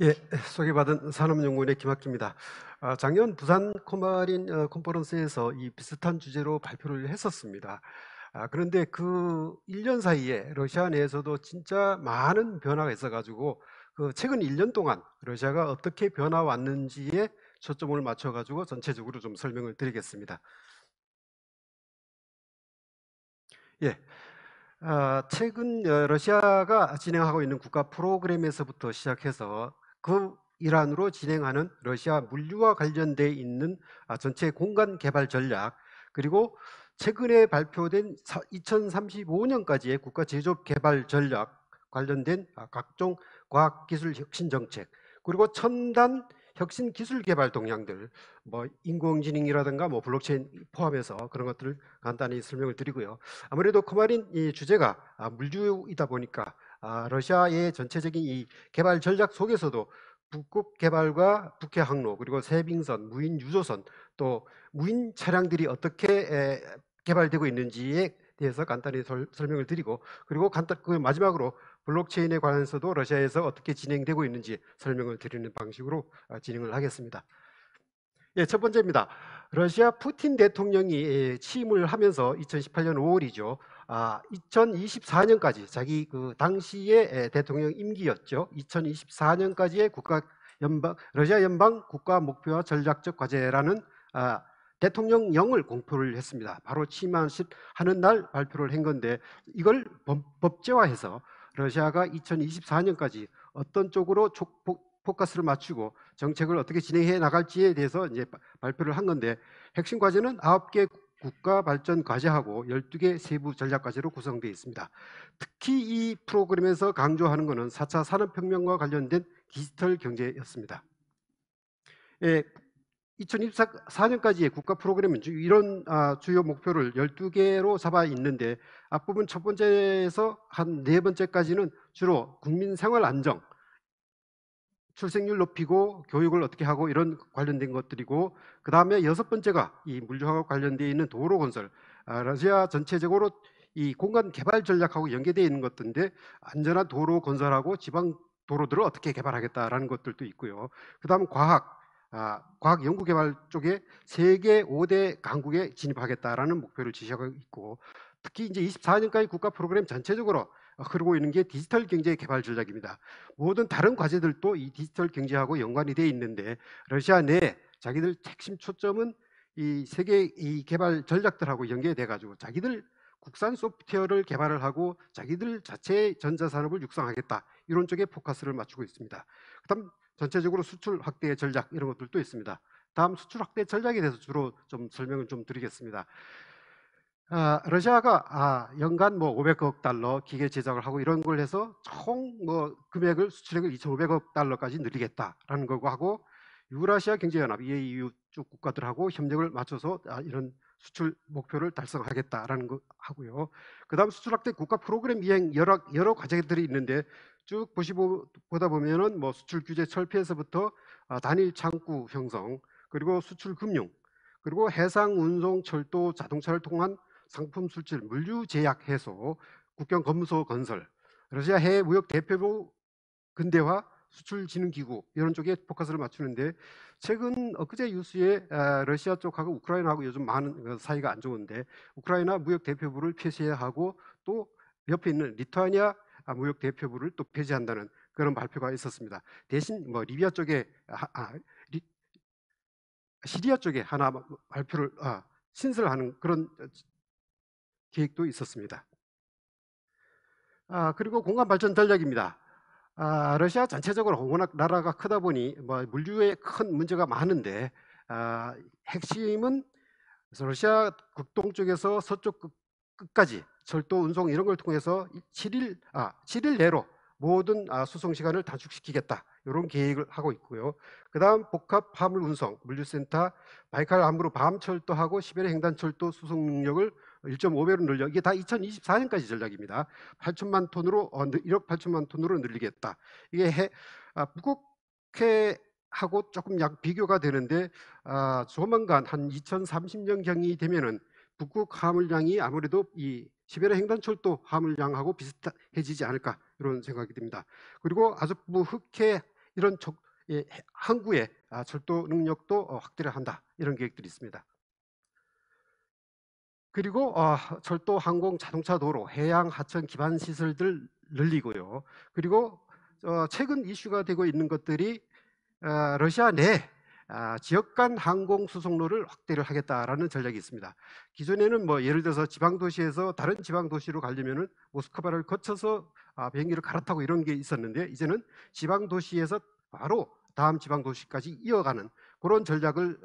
예, 소개받은 산업연구원의 김학주입니다. 작년 부산 코마린 컨퍼런스에서 이 비슷한 주제로 발표를 했었습니다. 그런데 그 1년 사이에 러시아 내에서도 진짜 많은 변화가 있어가지고 그 최근 1년 동안 러시아가 어떻게 변화 왔는지에 초점을 맞춰가지고 전체적으로 좀 설명을 드리겠습니다. 예, 최근 러시아가 진행하고 있는 국가 프로그램에서부터 시작해서 그 일환으로 진행하는 러시아 물류와 관련돼 있는 전체 공간 개발 전략, 그리고 최근에 발표된 2035년까지의 국가 제조업 개발 전략 관련된 각종 과학기술 혁신 정책, 그리고 첨단 혁신 기술 개발 동향들, 뭐 인공지능이라든가 뭐 블록체인 포함해서 그런 것들을 간단히 설명을 드리고요. 아무래도 코마린 이 주제가 물류이다 보니까 러시아의 전체적인 이 개발 전략 속에서도 북극 개발과 북해 항로, 그리고 세빙선, 무인 유조선, 또 무인 차량들이 어떻게 개발되고 있는지에 대해서 간단히 설명을 드리고, 그리고 그 마지막으로 블록체인에 관해서도 러시아에서 어떻게 진행되고 있는지 설명을 드리는 방식으로 진행을 하겠습니다. 예, 첫 번째입니다. 러시아 푸틴 대통령이 취임을 하면서 2018년 5월이죠. 2024년까지 자기 그 당시의 대통령 임기였죠. 2024년까지의 러시아 연방 국가 목표와 전략적 과제라는 대통령령을 공표를 했습니다. 바로 취임하는 날 발표를 한 건데, 이걸 법제화해서 러시아가 2024년까지 어떤 쪽으로 포커스를 맞추고 정책을 어떻게 진행해 나갈지에 대해서 이제 발표를 한 건데, 핵심 과제는 9개 국가 발전 과제하고 12개 세부 전략 과제로 구성되어 있습니다. 특히 이 프로그램에서 강조하는 것은 4차 산업혁명과 관련된 디지털 경제였습니다. 예, 2024년까지의 국가 프로그램은 이런 주요 목표를 12개로 잡아 있는데, 앞부분 첫 번째에서 한 네 번째까지는 주로 국민 생활 안정, 출생률 높이고 교육을 어떻게 하고 이런 관련된 것들이고, 그 다음에 여섯 번째가 이 물류와 관련되어 있는 도로 건설, 러시아 전체적으로 이 공간 개발 전략하고 연계되어 있는 것들인데, 안전한 도로 건설하고 지방 도로들을 어떻게 개발하겠다라는 것들도 있고요. 그 다음 과학 연구 개발 쪽에 세계 5대 강국에 진입하겠다라는 목표를 지시하고 있고, 특히 이제 24년까지 국가 프로그램 전체적으로 흐르고 있는 게 디지털 경제 개발 전략입니다. 모든 다른 과제들도 이 디지털 경제하고 연관이 되어 있는데, 러시아 내 자기들 핵심 초점은 이 세계 이 개발 전략들하고 연계돼 가지고 자기들 국산 소프트웨어를 개발을 하고 자기들 자체 전자산업을 육성하겠다, 이런 쪽에 포커스를 맞추고 있습니다. 그다음 전체적으로 수출 확대 전략 이런 것들도 있습니다. 다음 수출 확대 전략에 대해서 주로 좀 설명을 좀 드리겠습니다. 러시아가 연간 뭐 500억 달러 기계 제작을 하고 이런 걸 해서 총 뭐 금액을 수출액을 2,500억 달러까지 늘리겠다라는 거고 하고, 유라시아 경제연합 EAU 쪽 국가들하고 협력을 맞춰서 이런 수출 목표를 달성하겠다라는 거 하고요. 그다음 수출 확대 국가 프로그램 이행 여러 과제들이 있는데, 쭉 보다 보면은 뭐 수출 규제 철폐에서부터 단일 창구 형성, 그리고 수출 금융, 그리고 해상 운송 철도 자동차를 통한 상품 수출, 물류 제약 해소, 국경 검소 건설, 러시아 해외 무역 대표부 근대화, 수출진흥기구 이런 쪽에 포커스를 맞추는데, 최근 엊그제 뉴스에 러시아 쪽하고 우크라이나하고 요즘 많은 사이가 안 좋은데, 우크라이나 무역 대표부를 폐쇄해야 하고, 또 옆에 있는 리투아니아 무역 대표부를 또 폐지한다는 그런 발표가 있었습니다. 대신 뭐 리비아 쪽에 시리아 쪽에 하나 발표를 신설하는 그런 계획도 있었습니다. 그리고 공간 발전 전략입니다. 러시아 전체적으로 워낙 나라가 크다 보니 뭐 물류에 큰 문제가 많은데, 핵심은 러시아 극동 쪽에서 서쪽 끝까지 철도 운송 이런 걸 통해서 7일 내로 모든 수송 시간을 단축시키겠다, 이런 계획을 하고 있고요. 그다음 복합 화물 운송 물류센터, 바이칼 함부로 밤철도하고 시베리아 횡단철도 수송 능력을 1.5배로 늘려, 이게 다 2024년까지 전략입니다. 8천만 톤으로 1억 8천만 톤으로 늘리겠다. 이게 북극해하고 조금 약 비교가 되는데, 조만간 한 2030년 경이 되면은 북극 화물량이 아무래도 이 시베리아 횡단철도 화물량하고 비슷해지지 않을까, 이런 생각이 듭니다. 그리고 아즈프 흑해 이런 항구의 철도 능력도 확대를 한다. 이런 계획들이 있습니다. 그리고 철도, 항공, 자동차, 도로, 해양, 하천 기반 시설들 늘리고요. 그리고 최근 이슈가 되고 있는 것들이 러시아 내 지역 간 항공 수송로를 확대를 하겠다라는 전략이 있습니다. 기존에는 뭐 예를 들어서 지방 도시에서 다른 지방 도시로 가려면은 모스크바를 거쳐서 비행기를 갈아타고 이런 게 있었는데, 이제는 지방 도시에서 바로 다음 지방 도시까지 이어가는 그런 전략을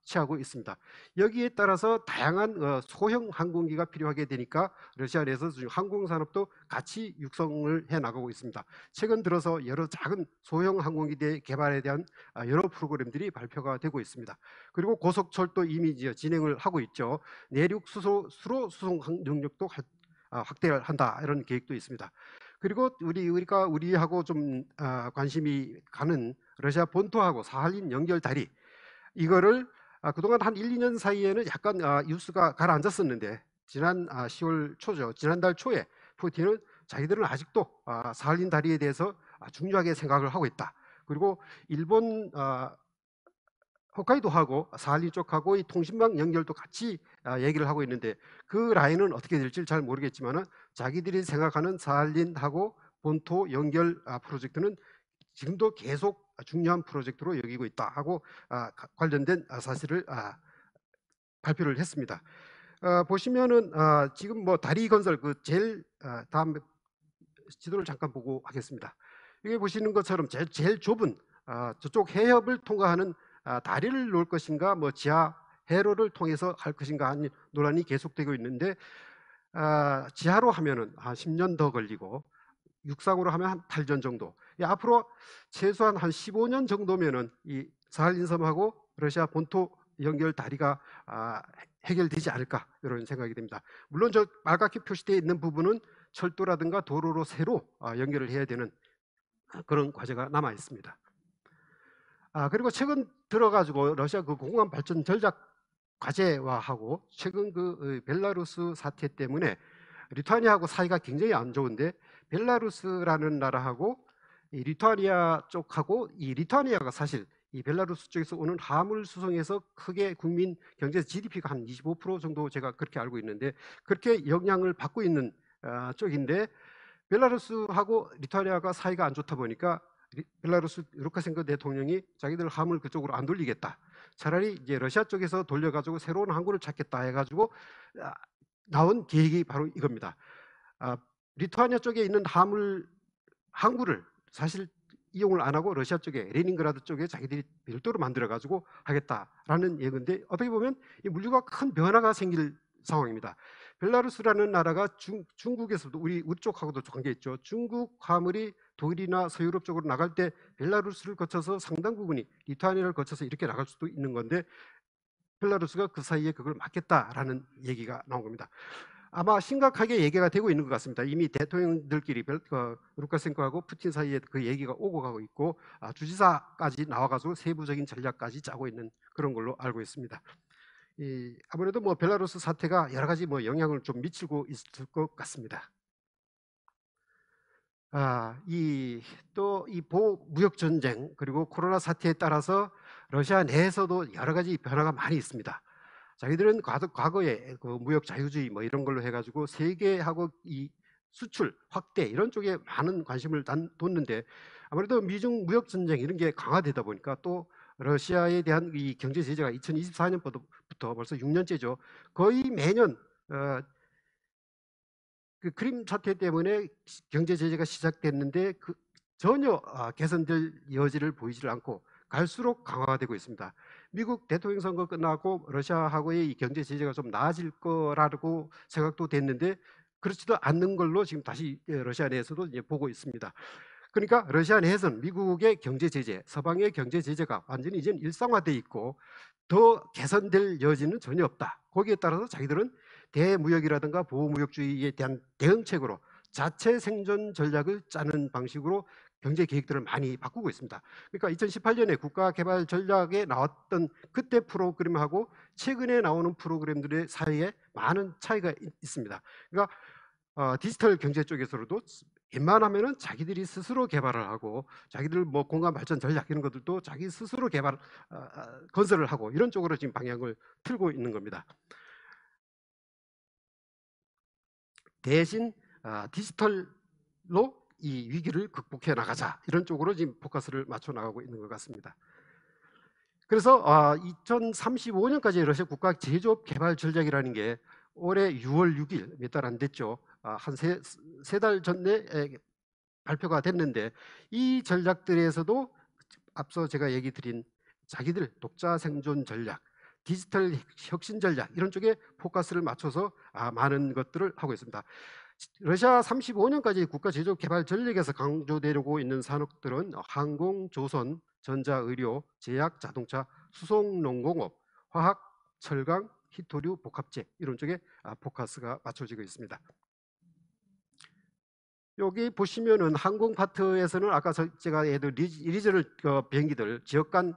취하고 있습니다. 여기에 따라서 다양한 소형 항공기가 필요하게 되니까 러시아 내에서 항공 산업도 같이 육성을 해 나가고 있습니다. 최근 들어서 여러 작은 소형 항공기 개발에 대한 여러 프로그램들이 발표가 되고 있습니다. 그리고 고속철도 이미 이제 진행을 하고 있죠. 내륙 수로 수송 능력도 확대를 한다, 이런 계획도 있습니다. 그리고 우리하고 좀 관심이 가는 러시아 본토하고 사할린 연결 다리, 이거를 그동안 한 1, 2년 사이에는 약간 뉴스가 가라앉았었는데, 지난 10월 초죠. 지난달 초에 푸틴은 자기들은 아직도 사할린 다리에 대해서 중요하게 생각을 하고 있다. 그리고 일본 홋카이도하고 사할린 쪽하고 이 통신망 연결도 같이 얘기를 하고 있는데, 그 라인은 어떻게 될지 잘 모르겠지만은 자기들이 생각하는 사할린하고 본토 연결 프로젝트는 지금도 계속 중요한 프로젝트로 여기고 있다 하고 관련된 사실을 발표를 했습니다. 보시면은 지금 뭐 다리 건설 제일 다음 지도를 잠깐 보고 하겠습니다. 여기 보시는 것처럼 제일 좁은 저쪽 해협을 통과하는 다리를 놓을 것인가, 뭐 지하 해로를 통해서 할 것인가 하는 논란이 계속되고 있는데, 지하로 하면은 한 10년 더 걸리고 육상으로 하면 한 8년 정도. 앞으로 최소한 한 15년 정도면은 이 사할린섬하고 러시아 본토 연결 다리가 해결되지 않을까, 이런 생각이 됩니다. 물론 저 빨갛게 표시되어 있는 부분은 철도라든가 도로로 새로 연결을 해야 되는 그런 과제가 남아 있습니다. 그리고 최근 들어가지고 러시아 공항 발전 전략 과제화하고 최근 벨라루스 사태 때문에 리투아니아하고 사이가 굉장히 안 좋은데, 벨라루스라는 나라하고 이 리투아니아 쪽하고, 이 리투아니아가 사실 이 벨라루스 쪽에서 오는 화물 수송에서 크게 국민 경제 GDP가 한 25% 정도, 제가 그렇게 알고 있는데, 그렇게 영향을 받고 있는 쪽인데, 벨라루스하고 리투아니아가 사이가 안 좋다 보니까 벨라루스 루카센코 대통령이 자기들 화물 그쪽으로 안 돌리겠다, 차라리 이제 러시아 쪽에서 돌려가지고 새로운 항구를 찾겠다 해가지고 나온 계획이 바로 이겁니다. 리투아니아 쪽에 있는 항구를 사실 이용을 안 하고 러시아 쪽에, 레닌그라드 쪽에 자기들이 별도로 만들어 가지고 하겠다라는 얘기인데, 어떻게 보면 이 물류가 큰 변화가 생길 상황입니다. 벨라루스라는 나라가 중국에서도 우리 쪽하고도 관계 있죠. 중국 화물이 독일이나 서유럽 쪽으로 나갈 때 벨라루스를 거쳐서 상당 부분이 리투아니아를 거쳐서 이렇게 나갈 수도 있는 건데, 벨라루스가 그 사이에 그걸 막겠다라는 얘기가 나온 겁니다. 아마 심각하게 얘기가 되고 있는 것 같습니다. 이미 대통령들끼리 루카센코하고 푸틴 사이에 그 얘기가 오고 가고 있고, 주지사까지 나와가지고 세부적인 전략까지 짜고 있는 그런 걸로 알고 있습니다. 아무래도 뭐 벨라루스 사태가 여러 가지 뭐 영향을 좀 미치고 있을 것 같습니다. 또 이 무역 전쟁 그리고 코로나 사태에 따라서 러시아 내에서도 여러 가지 변화가 많이 있습니다. 자기들은 과거에 그 무역 자유주의 뭐 이런 걸로 해가지고 세계하고 이 수출 확대 이런 쪽에 많은 관심을 뒀는데, 아무래도 미중 무역 전쟁 이런 게 강화되다 보니까, 또 러시아에 대한 이 경제 제재가 2024년부터 벌써 6년째죠. 거의 매년 그 크림 사태 때문에 경제 제재가 시작됐는데 전혀 개선될 여지를 보이질 않고 갈수록 강화가 되고 있습니다. 미국 대통령 선거 끝나고 러시아하고의 이 경제 제재가 좀 나아질 거라고 생각도 됐는데, 그렇지도 않는 걸로 지금 다시 러시아 내에서도 이제 보고 있습니다. 그러니까 러시아 내에서는 미국의 경제 제재, 서방의 경제 제재가 완전히 이제 일상화돼 있고 더 개선될 여지는 전혀 없다. 거기에 따라서 자기들은 대무역이라든가 보호무역주의에 대한 대응책으로 자체 생존 전략을 짜는 방식으로 경제 계획들을 많이 바꾸고 있습니다. 그러니까 2018년에 국가개발 전략에 나왔던 그때 프로그램하고 최근에 나오는 프로그램들의 사이에 많은 차이가 있습니다. 그러니까 디지털 경제 쪽에서도 웬만하면은 자기들이 스스로 개발을 하고 자기들 뭐 공간 발전 전략 이런 것들도 자기 스스로 건설을 하고 이런 쪽으로 지금 방향을 틀고 있는 겁니다. 대신 디지털로 이 위기를 극복해 나가자 이런 쪽으로 지금 포커스를 맞춰 나가고 있는 것 같습니다. 그래서 2035년까지 러시아 국가 제조업 개발 전략이라는 게 올해 6월 6일 몇 달 안 됐죠. 한 세 달 전에 발표가 됐는데 이 전략들에서도 앞서 제가 얘기 드린 자기들 독자 생존 전략, 디지털 혁신 전략 이런 쪽에 포커스를 맞춰서 많은 것들을 하고 있습니다. 러시아 35년까지 국가 제조업 개발 전략에서 강조되고 있는 산업들은 항공, 조선, 전자, 의료, 제약, 자동차, 수송, 농공업, 화학, 철강, 히토류, 복합재 이런 쪽에 포커스가 맞춰지고 있습니다. 여기 보시면은 항공 파트에서는 아까 제가 리저널 비행기들 지역 간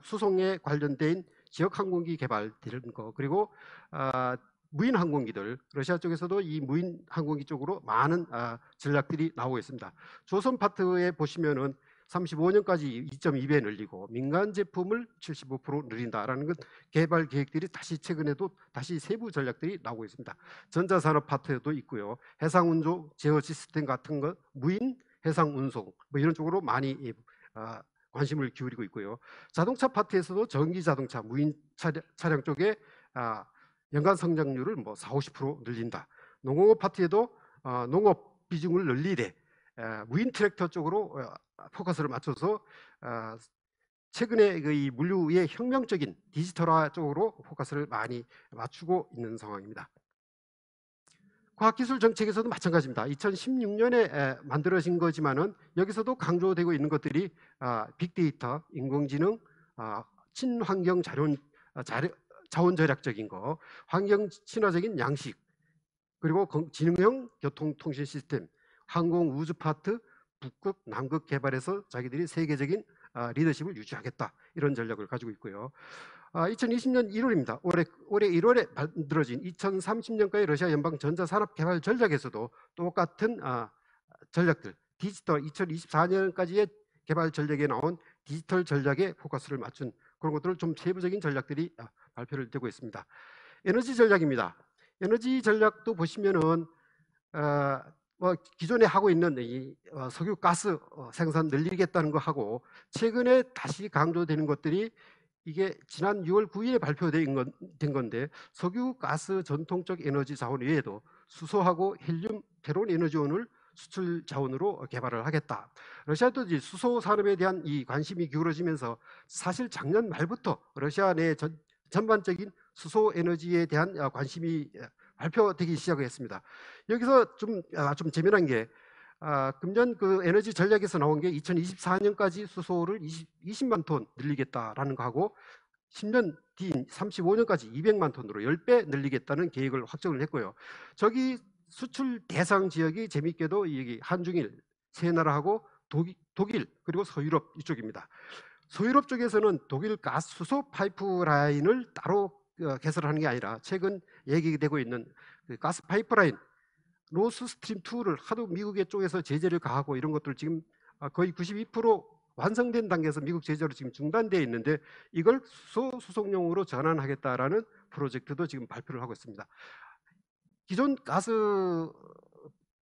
수송에 관련된 지역 항공기 개발되는 거 그리고 무인 항공기들 러시아 쪽에서도 이 무인 항공기 쪽으로 많은 전략들이 나오고 있습니다. 조선 파트에 보시면은 35년까지 2.2배 늘리고 민간 제품을 75% 늘린다라는 것 개발 계획들이 최근에도 다시 세부 전략들이 나오고 있습니다. 전자산업 파트도 있고요. 해상운송, 제어 시스템 같은 것, 무인 해상운송 뭐 이런 쪽으로 많이 관심을 기울이고 있고요. 자동차 파트에서도 전기 자동차, 무인 차량 쪽에 연간 성장률을 뭐 40-50% 늘린다. 농업 파트에도 농업 비중을 늘리되 무인 트랙터 쪽으로 포커스를 맞춰서 최근에 이 물류의 혁명적인 디지털화 쪽으로 포커스를 많이 맞추고 있는 상황입니다. 과학기술 정책에서도 마찬가지입니다. 2016년에 만들어진 거지만은 여기서도 강조되고 있는 것들이 빅데이터, 인공지능, 친환경 자원 절약적인 거, 환경 친화적인 양식, 그리고 지능형 교통통신 시스템, 항공 우주 파트, 북극, 남극 개발에서 자기들이 세계적인 리더십을 유지하겠다 이런 전략을 가지고 있고요. 2020년 1월입니다. 올해 1월에 만들어진 2030년까지 러시아 연방 전자산업 개발 전략에서도 똑같은 전략들, 디지털 2024년까지의 개발 전략에 나온 디지털 전략에 포커스를 맞춘 그런 것들을 좀 세부적인 전략들이 발표를 되고 있습니다. 에너지 전략입니다. 에너지 전략도 보시면은 기존에 하고 있는 이 석유 가스 생산 늘리겠다는 거 하고 최근에 다시 강조되는 것들이 이게 지난 6월 9일에 발표된 건데 석유 가스 전통적 에너지 자원 외에도 수소하고 헬륨 테론 에너지원을 수출 자원으로 개발을 하겠다. 러시아도 이제 수소 산업에 대한 이 관심이 기울어지면서 사실 작년 말부터 러시아 내 전반적인 수소 에너지에 대한 관심이 발표되기 시작했습니다. 여기서 좀 재미난 게 금년 그 에너지 전략에서 나온 게 2024년까지 수소를 20만 톤 늘리겠다라는 거하고 10년 뒤인 35년까지 200만 톤으로 10배 늘리겠다는 계획을 확정을 했고요. 저기 수출 대상 지역이 재밌게도 여기 한중일 세 나라하고 독일 그리고 서유럽 이쪽입니다. 서유럽 쪽에서는 독일 가스 수소 파이프라인을 따로 개설하는 게 아니라 최근 얘기되고 있는 그 가스 파이프라인 로스 스트림 2를 하도 미국의 쪽에서 제재를 가하고 이런 것들 지금 거의 92% 완성된 단계에서 미국 제재로 지금 중단되어 있는데 이걸 수송용으로 전환하겠다라는 프로젝트도 지금 발표를 하고 있습니다. 기존 가스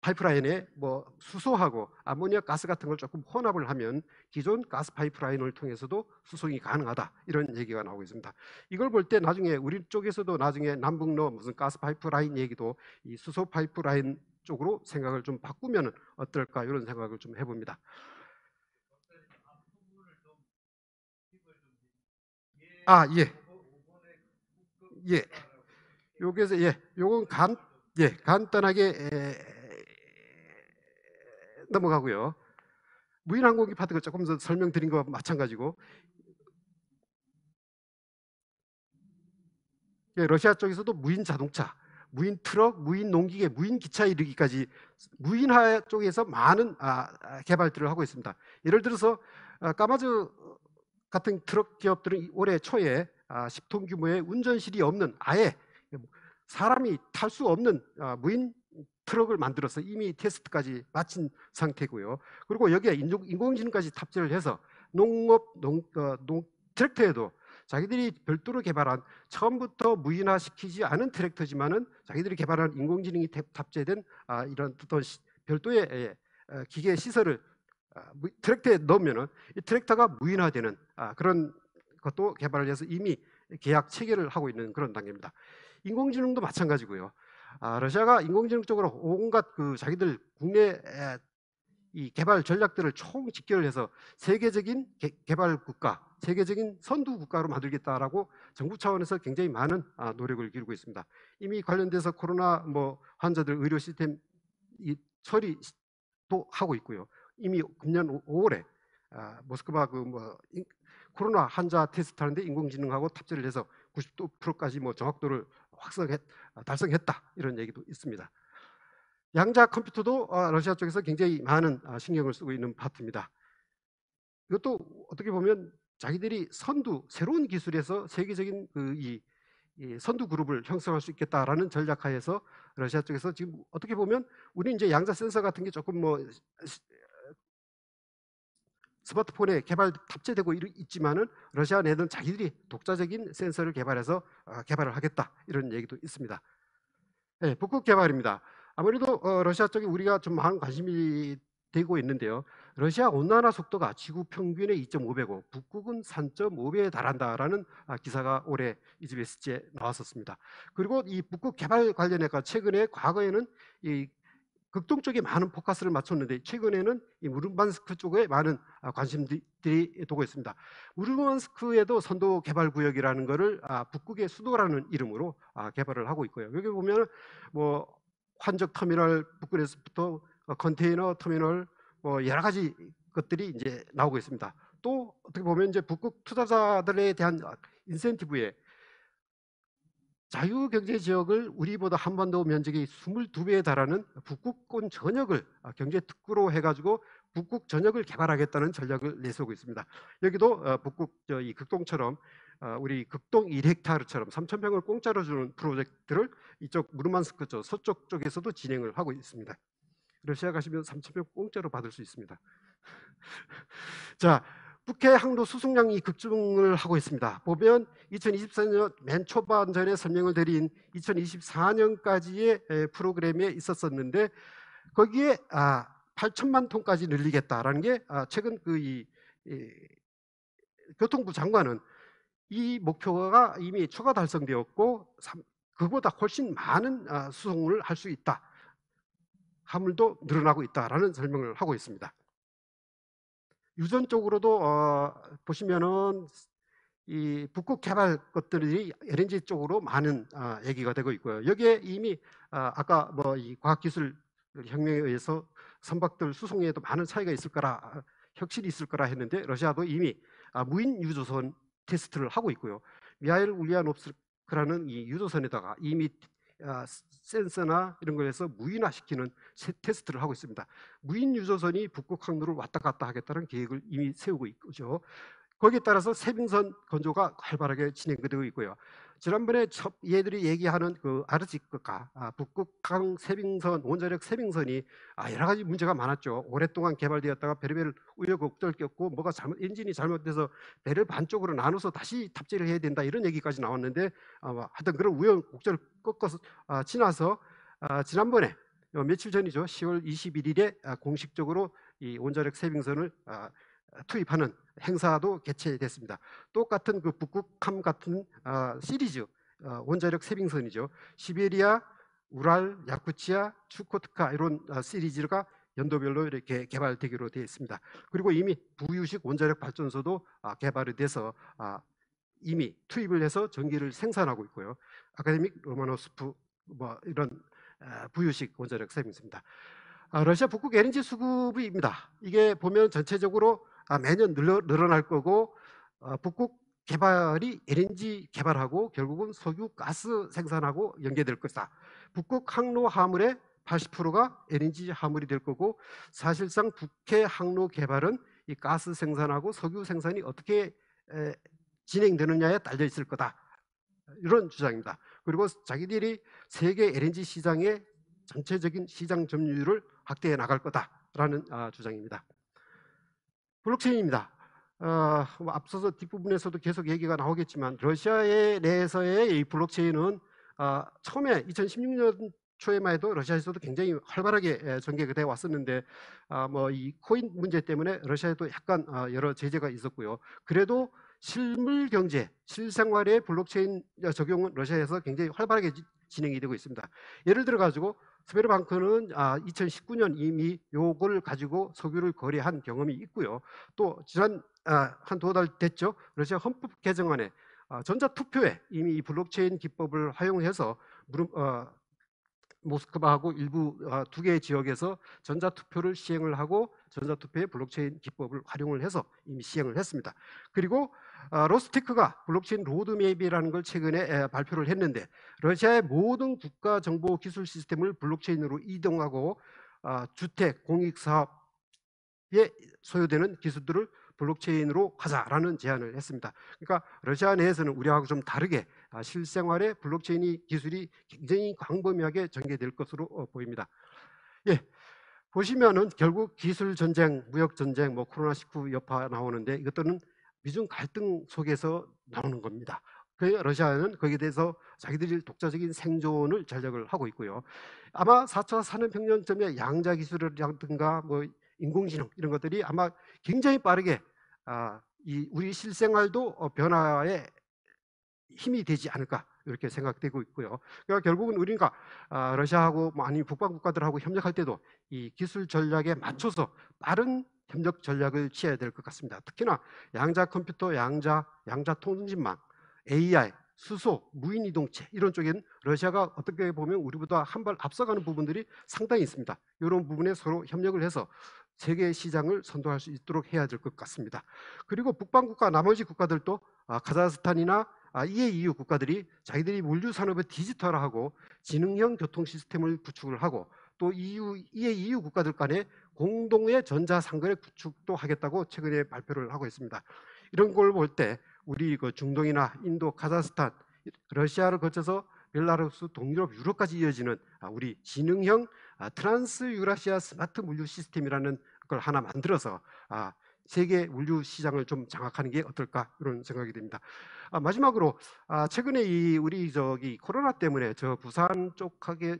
파이프라인에 뭐 수소하고 아모니아 가스 같은 걸 조금 혼합을 하면 기존 가스 파이프라인을 통해서도 수송이 가능하다 이런 얘기가 나오고 있습니다. 이걸 볼 때 나중에 우리 쪽에서도 나중에 남북로 무슨 가스 파이프라인 얘기도 이 수소 파이프라인 쪽으로 생각을 좀 바꾸면 어떨까 이런 생각을 좀 해봅니다. 예. 예. 여기서 요건 간단하게 넘어가고요. 무인 항공기 파트가 조금 더 설명드린 거와 마찬가지고 러시아 쪽에서도 무인 자동차, 무인 트럭, 무인 농기계, 무인 기차 이르기까지 무인화 쪽에서 많은 개발들을 하고 있습니다. 예를 들어서 까마즈 같은 트럭 기업들은 올해 초에 10톤 규모의 운전실이 없는 아예 사람이 탈 수 없는 무인 트럭을 만들어서 이미 테스트까지 마친 상태고요. 그리고 여기에 인공지능까지 탑재를 해서 트랙터에도 자기들이 별도로 개발한 처음부터 무인화시키지 않은 트랙터지만은 자기들이 개발한 인공지능이 탑재된 이런 어떤 별도의 기계 시설을 트랙터에 넣으면은 이 트랙터가 무인화되는 그런 것도 개발을 해서 이미 계약 체결을 하고 있는 그런 단계입니다. 인공지능도 마찬가지고요. 러시아가 인공지능 쪽으로 온갖 자기들 국내 이 개발 전략들을 총 집결을 해서 세계적인 개발 국가, 세계적인 선두 국가로 만들겠다라고 정부 차원에서 굉장히 많은 노력을 기울이고 있습니다. 이미 관련돼서 코로나 환자들 의료 시스템 처리도 하고 있고요. 이미 금년 5월에 모스크바 코로나 환자 테스트하는데 인공지능하고 탑재를 해서 90%까지 정확도를 달성했다 이런 얘기도 있습니다. 양자 컴퓨터도 러시아 쪽에서 굉장히 많은 신경을 쓰고 있는 파트입니다. 이것도 어떻게 보면 자기들이 새로운 기술에서 세계적인 이 선두 그룹을 형성할 수 있겠다라는 전략하에서 러시아 쪽에서 지금 어떻게 보면 우리 이제 양자 센서 같은 게 조금 스마트폰에 탑재되고 있지만은 러시아 내는 자기들이 독자적인 센서를 개발해서 개발을 하겠다 이런 얘기도 있습니다. 네, 북극 개발입니다. 아무래도 러시아 쪽에 우리가 좀 많은 관심이 되고 있는데요. 러시아 온난화 속도가 지구 평균의 2.5배고 북극은 3.5배에 달한다라는 기사가 올해 이즈베스트에 나왔었습니다. 그리고 이 북극 개발 관련해서 최근에 과거에는 이 극동 쪽에 많은 포커스를 맞췄는데 최근에는 이 무르만스크 쪽에 많은 관심들이 두고 있습니다. 무르만스크에도 선도 개발 구역이라는 것을 북극의 수도라는 이름으로 개발을 하고 있고요. 여기 보면 환적 터미널 북극에서부터 컨테이너 터미널 여러 가지 것들이 이제 나오고 있습니다. 또 어떻게 보면 이제 북극 투자자들에 대한 인센티브에 자유경제지역을 우리보다 한반도 면적이 22배에 달하는 북극권 전역을 경제 특구로 해가지고 북극 전역을 개발하겠다는 전략을 내세우고 있습니다. 여기도 북극 이 극동처럼 우리 극동 1헥타르처럼 3,000평을 공짜로 주는 프로젝트를 이쪽 무르만스크 쪽 서쪽 쪽에서도 진행을 하고 있습니다. 러시아 가시면 3,000평 공짜로 받을 수 있습니다. 자, 북해 항로 수송량이 급증을 하고 있습니다. 보면 2024년 맨 초반전에 설명을 드린 2024년까지의 프로그램에 있었었는데 거기에 8천만 톤까지 늘리겠다라는 게 최근 교통부 장관은 이 목표가 이미 초과 달성되었고 그보다 훨씬 많은 수송을 할 수 있다. 화물도 늘어나고 있다라는 설명을 하고 있습니다. 유전적으로도 보시면은 이 북극 개발 것들이 LNG 쪽으로 많은 얘기가 되고 있고요. 여기에 이미 아까 이 과학기술 혁명에 의해서 선박들 수송에도 많은 차이가 있을 거라 혁신이 있을 거라 했는데 러시아도 이미 무인 유조선 테스트를 하고 있고요. 미하일 울리아노프스크라는 이 유조선에다가 이미 센서나 이런 거에서 무인화시키는 테스트를 하고 있습니다. 무인 유조선이 북극 항로를 왔다 갔다 하겠다는 계획을 이미 세우고 있죠. 거기에 따라서 세빙선 건조가 활발하게 진행되고 있고요. 지난번에 얘들이 얘기하는 아르직크가 북극항 세빙선 원자력 세빙선이 여러 가지 문제가 많았죠. 오랫동안 개발되었다가 별의별 우여곡절 겪고 엔진이 잘못돼서 배를 반쪽으로 나눠서 다시 탑재를 해야 된다 이런 얘기까지 나왔는데 하여튼 그런 우여곡절을 지나서 지난번에 며칠 전이죠. 10월 21일에 공식적으로 이 원자력 세빙선을 투입하는 행사도 개최됐습니다. 똑같은 북극함 같은 시리즈 원자력 세빙선이죠. 시베리아, 우랄, 야쿠치아, 추코트카 이런 시리즈가 연도별로 이렇게 개발되기로 되어 있습니다. 그리고 이미 부유식 원자력 발전소도 개발이 돼서 이미 투입을 해서 전기를 생산하고 있고요. 아카데믹 로마노스프 이런 부유식 원자력 세빙선입니다. 러시아 북극 LNG 수급입니다. 이게 보면 전체적으로 매년 늘어날 거고 북극 개발이 LNG 개발하고 결국은 석유 가스 생산하고 연계될 것이다. 북극 항로 화물의 80%가 LNG 화물이 될 거고 사실상 북해 항로 개발은 이 가스 생산하고 석유 생산이 어떻게 진행되느냐에 달려 있을 거다. 이런 주장입니다. 그리고 자기들이 세계 LNG 시장의 전체적인 시장 점유율을 확대해 나갈 거다라는 주장입니다. 블록체인입니다. 뭐 앞서서 뒷부분에서도 계속 얘기가 나오겠지만 러시아의 내에서의 이 블록체인은 처음에 2016년 초에만 해도 러시아에서도 굉장히 활발하게 전개가 되어 왔었는데 뭐 이 코인 문제 때문에 러시아에도 약간 여러 제재가 있었고요. 그래도 실물 경제, 실생활의 블록체인 적용은 러시아에서 굉장히 활발하게 진행이 되고 있습니다. 예를 들어 가지고 스베르방크는 2019년 이미 요걸 가지고 석유를 거래한 경험이 있고요. 또 지난 한 두어 달 됐죠. 러시아 헌법 개정안에 전자투표에 이미 이 블록체인 기법을 활용해서 모스크바하고 일부 두 개의 지역에서 전자투표를 시행을 하고 전자투표의 블록체인 기법을 활용을 해서 이미 시행을 했습니다. 그리고 로스테크가 블록체인 로드맵이라는 걸 최근에 발표를 했는데 러시아의 모든 국가 정보 기술 시스템을 블록체인으로 이동하고 주택 공익사업에 소요되는 기술들을 블록체인으로 하자라는 제안을 했습니다. 그러니까 러시아 내에서는 우리하고 좀 다르게 실생활에 블록체인 기술이 굉장히 광범위하게 전개될 것으로 보입니다. 예, 보시면은 결국 기술 전쟁, 무역 전쟁, 뭐 코로나19 여파 나오는데 이것들은 미중 갈등 속에서 나오는 겁니다. 그 러시아는 거기에 대해서 자기들이 독자적인 생존을 전략을 하고 있고요. 아마 4차 산업혁명점의 양자 기술이라든가 뭐 인공지능 이런 것들이 아마 굉장히 빠르게 이 우리 실생활도 변화에 힘이 되지 않을까 이렇게 생각되고 있고요. 그러니까 결국은 우리가 러시아하고 뭐 아니면 북방 국가들하고 협력할 때도 이 기술 전략에 맞춰서 빠른 협력 전략을 취해야 될 것 같습니다. 특히나 양자 컴퓨터, 양자 통신망, AI, 수소, 무인 이동체 이런 쪽에는 러시아가 어떻게 보면 우리보다 한 발 앞서가는 부분들이 상당히 있습니다. 이런 부분에 서로 협력을 해서 세계 시장을 선도할 수 있도록 해야 될 것 같습니다. 그리고 북방 국가 나머지 국가들도 카자흐스탄이나 EAEU 국가들이 자기들이 물류 산업을 디지털화하고 지능형 교통 시스템을 구축을 하고 또 EAEU 국가들 간에 공동의 전자 상거래 구축도 하겠다고 최근에 발표를 하고 있습니다. 이런 걸 볼 때 우리 그 중동이나 인도, 카자흐스탄, 러시아를 거쳐서 벨라루스, 동유럽, 유럽까지 이어지는 우리 지능형 트란스 유라시아 스마트 물류 시스템이라는 걸 하나 만들어서 세계 물류 시장을 좀 장악하는 게 어떨까 이런 생각이 듭니다. 마지막으로 최근에 이 우리 저기 코로나 때문에 저 부산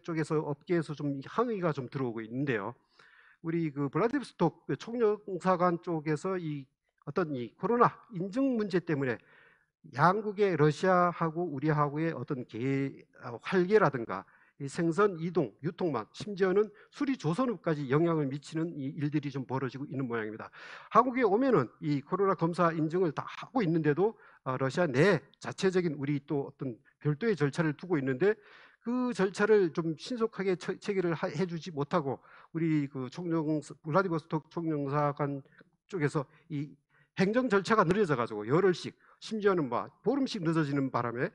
쪽에서 업계에서 좀 항의가 좀 들어오고 있는데요. 우리 그 블라디보스톡 총영사관 쪽에서 이 어떤 이 코로나 인증 문제 때문에 양국의 러시아하고 우리하고의 어떤 활개라든가 이 생선 이동, 유통망, 심지어는 수리 조선업까지 영향을 미치는 이 일들이 좀 벌어지고 있는 모양입니다. 한국에 오면은 이 코로나 검사 인증을 다 하고 있는데도 러시아 내 자체적인 우리 또 어떤 별도의 절차를 두고 있는데 그 절차를 좀 신속하게 체계를 해주지 못하고 우리 그 블라디보스톡 총영사관 쪽에서 이 행정 절차가 느려져 가지고 열흘씩 심지어는 뭐 보름씩 늦어지는 바람에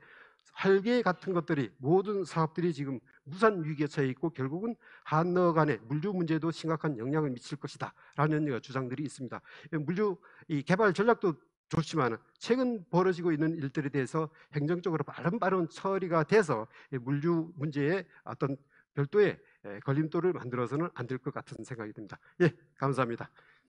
할개 같은 것들이 모든 사업들이 지금 무산 위기에 처해 있고 결국은 한러 간의 물류 문제도 심각한 영향을 미칠 것이다라는 주장들이 있습니다. 물류 이 개발 전략도 좋지만 최근 벌어지고 있는 일들에 대해서 행정적으로 빠른 처리가 돼서 물류 문제에 어떤 별도의 걸림돌을 만들어서는 안 될 것 같은 생각이 듭니다. 예, 감사합니다.